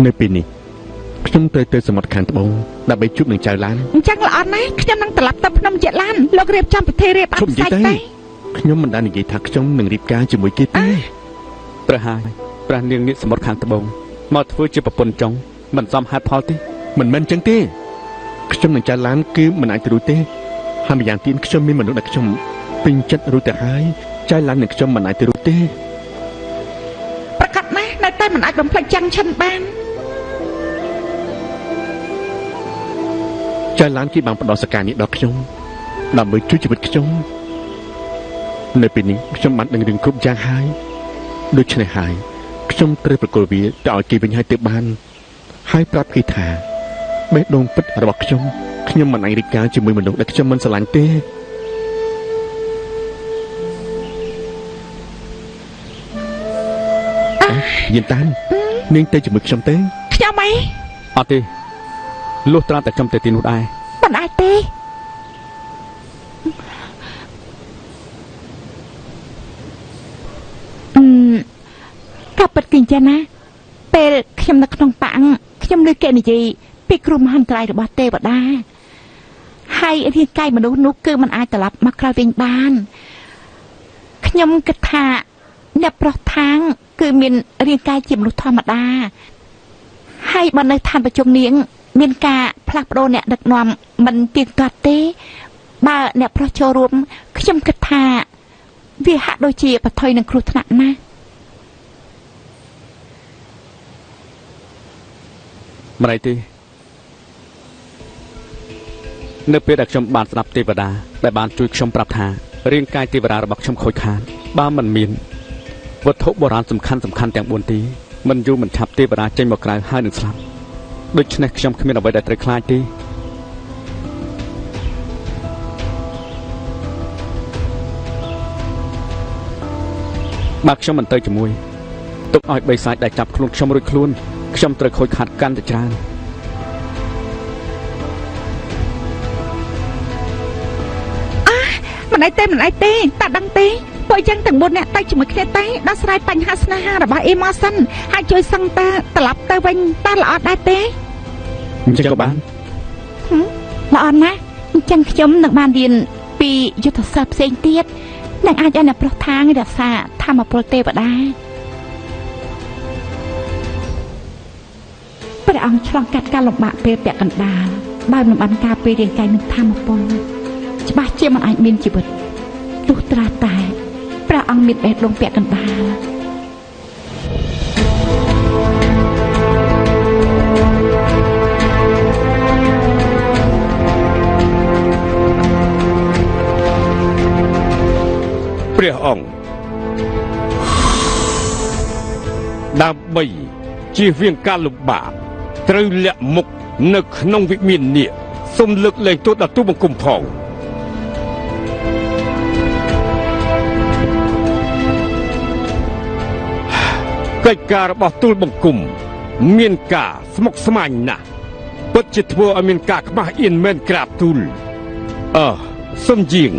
នៅពេលនេះខ្ញុំត្រូវទៅសមុទ្រខាងត្បូងដើម្បីជួបនឹងចៅឡាន អញ្ចឹងល្អណាស់ខ្ញុំនឹងត្រឡប់ទៅភ្នំយក្សឡានលោករៀបចំពិធីរៀបអាប់សាច់ទៅ ខ្ញុំមិនបាននិយាយថាខ្ញុំនឹងរៀបការជាមួយគេទេ ព្រះហើយព្រះនាងនាគសមុទ្រខាងត្បូងមកធ្វើជាប្រពន្ធចុងមិនសមហេតុផលទេ មិនមែនចឹងទេខ្ញុំនឹងចៅឡានគឺមិនអាចទៅរួចទេហើយម្យ៉ាងទៀតខ្ញុំមានមនុស្សដែលខ្ញុំពេញចិត្តរួចទៅហើយចៅឡាននឹងខ្ញុំមិនអាចទៅរួចទេ ប្រកាសណាស់នៅតែមិនអាចបំភ្លេចចាំងឈិនបាន ចៅឡានគេបានផ្ដល់សកានេះដល់ខ្ញុំដើម្បីជួយជីវិតខ្ញុំនៅពេលនេះខ្ញុំបានដឹងរឿងគ្រប់យ៉ាងហើយដូច្នេះហើយខ្ញុំត្រូវប្រគល់វាទៅឲ្យគេវិញឲ្យទៅបានហើយប្រាប់គេថាបេះដូងពិតរបស់ខ្ញុំមិនអាចរីកការជាមួយមនុស្សដែលខ្ញុំមិនស្រឡាញ់ទេយិនតាននាងទៅជាមួយខ្ញុំទេ ខ្ញុំអី អត់ទេលុះត្រាតែខ្ញុំទៅទីនោះដែរ មិនអាចទេកាប់ពិតគិញ្ចឹងណាពេលខ្ញុំនៅក្នុងប៉ាំងខ្ញុំលើគេនិយាយពីគ្រោះមហន្តរាយរបស់ទេវតាហើយរាងកាយមនុស្សនោះគឺមិនអាចត្រឡប់មកក្រោយវិញបានខ្ញុំគិតថាអ្នកប្រុសខាងគឺមានរាងកាយជាមនុស្សធម្មតាហើយបើនៅឋានប្រជុំនាងមានការផ្លាស់ប្ដូរអ្នកដឹកនាំមិនទៀងទាត់ទេបើអ្នកប្រុសចូលរួមខ្ញុំគិតថាវាហាក់ដូចជាបថុយនឹងគ្រោះថ្នាក់ណាស់ មិនអីទេនៅពេលដែលខ្ញុំបានស្ដាប់ទេវតាដែលបានជួយខ្ញុំប្រាប់ថារាងកាយទេវតារបស់ខ្ញុំខូចខាតបើមិនមានវត្ថុបុរាណសំខាន់ទាំង4ទីមិនយូរមិនឆាប់ទេវតាចេញមកក្រៅហើយនឹងស្លាប់ដូច្នេះខ្ញុំគ្មានអ្វីដែលត្រូវខ្លាចទេបើខ្ញុំមិនទៅជាមួយទុកឲ្យបិសាចដែលចាប់ខ្លួនខ្ញុំរួចខ្លួនខ្ញុំត្រូវខូចខាតកាន់តែច្រើន មិនអីទេតាដឹងទេពួកអញ្ចឹងទាំង4នាក់ទៅជាមួយគ្នាទេដោះស្រាយបញ្ហាស្នេហារបស់អ៊ីម៉ូសិនហើយជួយសឹងតើត្រឡប់ទៅវិញតើល្អដែរទេ អញ្ចឹងក៏បាន ល្អណាស់អញ្ចឹងខ្ញុំនឹងបានរៀនពីយុទ្ធសាស្ត្រផ្សេងទៀតនឹងអាចឲ្យអ្នកប្រុសខាងរក្សាធម៌ពលទេវតាព្រះអង្គឆ្លងកាត់ការលំបាកពេលពាក់កណ្ដាលបើមិនបានការពេលរាងកាយនឹងធម៌ពលច្បាស់ជាមិនអាចមានជីវិតទោះត្រាតែព្រះអង្គមានបេះដូងពាក់កណ្ដាល ព្រះអង្គដើម្បីជៀសវាងការលំបាកត្រូវលាក់មុខនៅក្នុងវិមាននេះសូមលើកលែងទោសដល់ទូលបង្គំផងកិច្ចការរបស់ទូលបង្គំមានការស្មុគស្មាញណាស់ពិតជាធ្វើឲ្យមានការខ្មាស់អៀនមែនក្រាបទូលសូមយាង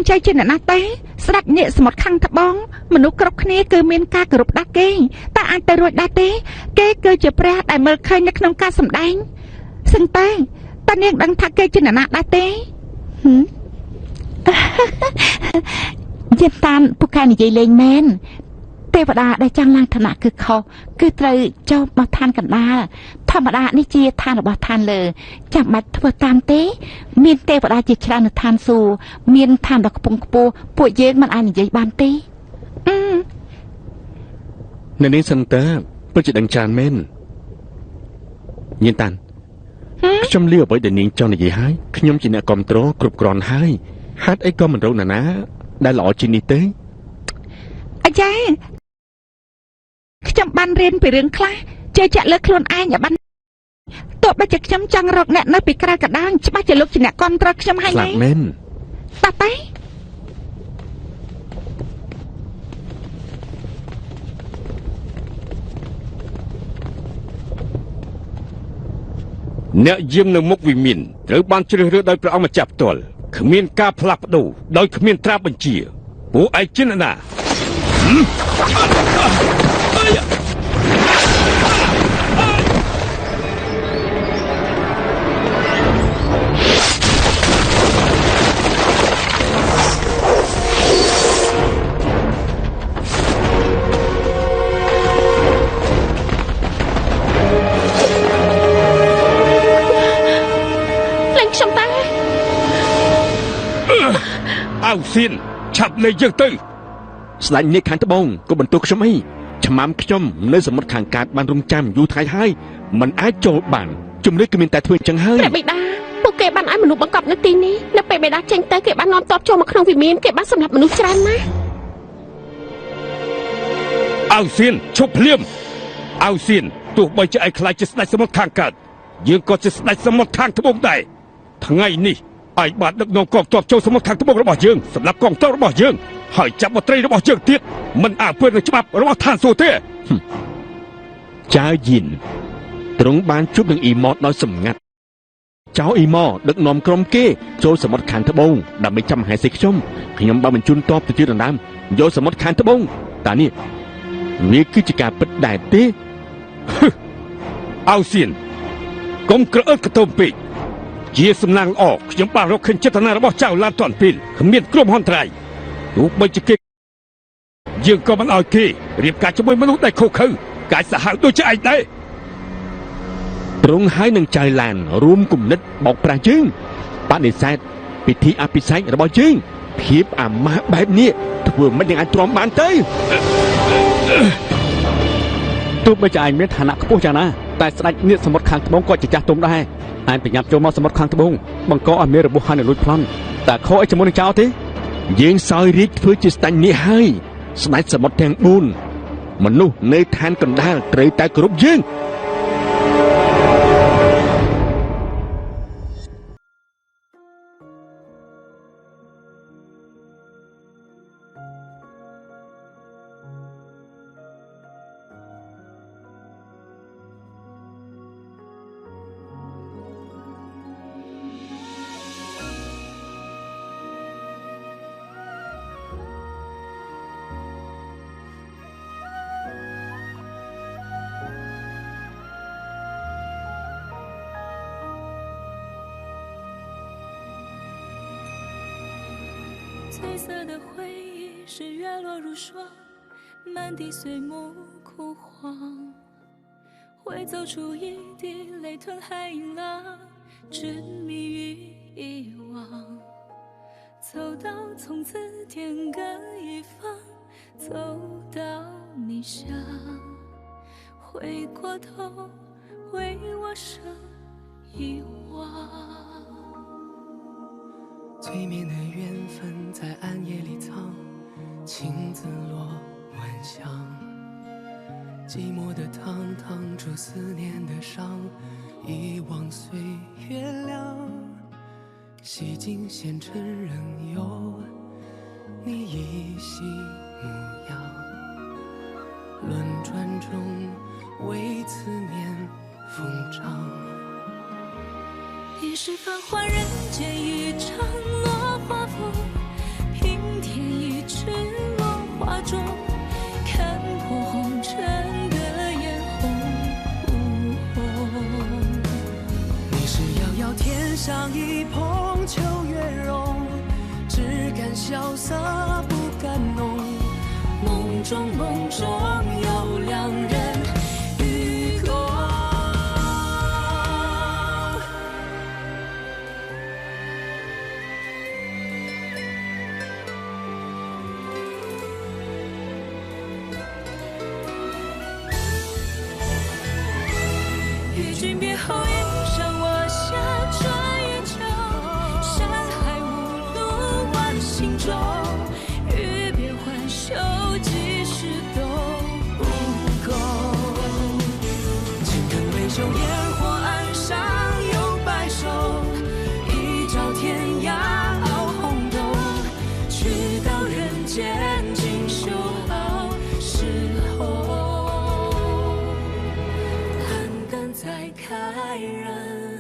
ចៃជាអ្នកណាទេស្ដេចនាគសមុទ្រខាងត្បូងមនុស្សគ្រប់គ្នាគឺមានការគោរពដាក់គេតែអាចទៅរួចដែរទេគេគឺជាព្រះដែលមើលឃើញនៅក្នុងការសម្ដែងសឹងតែនាងដឹងថាគេជាអ្នកណាដែរទេ យិនតានពូកែនិយាយលេងមែនទេវតាដែលចង់ឡើងឋានៈគឺខុសគឺត្រូវចូលមកឋានកណ្ដាលធម្មតានេះជាឋានរបស់ឋានលើចាំបាច់ធ្វើតាមទេមានទេវតាជាច្រើននៅឋានសួគ៌មានឋានដ៏ខ្ពង់ខ្ពស់ពួកយើងមិនអាចនិយាយបានទេនៅនេះសិនតើពិតជាដឹងច្រើនមែនយិនតានខ្ញុំលឺអ្វីដែលនាងចង់និយាយហើយខ្ញុំជាអ្នកគ្រប់គ្រងគ្រប់គ្រាន់ហើយហេតុអីក៏មិនរកណាដែលល្អជាងនេះទេ អាចារ្យខ្ញុំបានរៀនពីរឿងខ្លះជឿជាក់លើខ្លួនឯងឲ្យបានទោះបីជាខ្ញុំចង់រកអ្នកនៅពីក្រៅកណ្ដាលច្បាស់ជាលោកជាអ្នកគ្រប់គ្រងខ្ញុំហើយណាមែនតាតែអ្នកយាមនៅមុខវិមានត្រូវបានជ្រើសរើសដោយព្រះអង្គម្ចាស់ផ្ទាល់ គ្មានការផ្លាស់ប្ដូរដោយគ្មានត្រាបញ្ជាពួកឯងជាណាអោសៀនឆាប់លេយើងទៅស្ដេចនាងខាងត្បូងក៏បន្ទោសខ្ញុំអីឆ្មាំខ្ញុំនៅសមុទ្រខាងកើតបានរងចាំយូរថ្ងៃហើយមិនអាចចូលបានជំនឿគឺមានតែធ្វើអញ្ចឹងហើយព្រះបិតាពួកគេបានឲ្យមនុស្សបង្កប់នៅទីនេះនៅពេលបិតាចេញទៅគេបាននាំតបចូលមកក្នុងវិមានគេបានសម្លាប់មនុស្សច្រើនណាស់អោសៀនឈប់ភ្លាមអោសៀនទោះបីជាឯងខ្លាចជាស្ដេចសមុទ្រខាងកើតយើងក៏ជាស្ដេចសមុទ្រខាងត្បូងដែរថ្ងៃនេះឯងបានដឹកនាំកងទ័ពចូលសមុទ្រខាងត្បូងរបស់យើងសម្រាប់កងទ័ពរបស់យើងហើយចាប់មន្ត្រីរបស់យើងទៀតមិនអើពើនឹងច្បាប់របស់ឋានសួគ៌ទេចៅយិនទ្រង់បានជួបនឹងអ៊ីម៉តដោយសម្ងាត់ចៅអ៊ីម៉ដឹកនាំក្រុមគេចូលសមុទ្រខាងត្បូងដើម្បីចាំមហេសីខ្ញុំបានបញ្ជូនទ័ពទៅជឿដណ្ដើមយកសមុទ្រខាងត្បូងតានេះវាគឺជាការពិតដែរទេអោសៀនកុំក្រអឺតកតុំពេកជាសំណាងល្អខ្ញុំបានរកឃើញចេតនារបស់ចៅឡានតាន់ពីលគ្មានគ្រោះមហន្តរាយទោះបីជាគេយើងក៏មិនឲ្យគេរៀបការជាមួយមនុស្សដែលខុសខើកាយសាហាវដូចជាឯងដែរទ្រង់ហើយនឹងចៅឡានរួមគំនិតបោកប្រាស់យើងបដិសេធពិធីអភិសេករបស់យើងភាពអាម៉ាស់បែបនេះធ្វើមិនយ៉ាងអាចទ្រាំបានទៅទោះបីជាឯងមានឋានៈខ្ពស់យ៉ាងណាតែស្ដេចនាងសមុទ្រខាងត្បូងក៏ជាចាស់ទុំដែរឯងប្រញាប់ចូលមកសមុទ្រខាងត្បូងបង្កឲ្យមានរបួសហើយនឹងលួចប្លន់តែខកអីជាមួយនឹងចៅទេយើងសោយរាជធ្វើជាស្ដេចនេះហើយស្ដេចសមុទ្រទាំង4មនុស្សនៅឋានកណ្ដាលត្រូវតែគោរពយើង翠色的回忆是月落如霜，满地碎木枯黄，会走出一滴泪吞海银浪，执迷于遗忘。走到从此天各一方，走到你乡，回过头为我生遗忘。催眠的缘分在暗夜里藏，青子落晚香，寂寞的汤烫出思念的伤，遗忘岁月凉，洗尽纤尘仍有你依稀模样，轮转中为思念疯长。一世繁华人间一场落花风，平添一池落花中，看破红尘的眼红。你是遥遥天上一捧秋月容，只敢潇洒不敢浓，梦中有两人与共。与君别后一生我下转眼秋，山海无路万心中，欲别还休几时都不够。青藤微秀烟火岸上有白首，一朝天涯熬红豆，去到人间锦绣好时候，肝肝再开人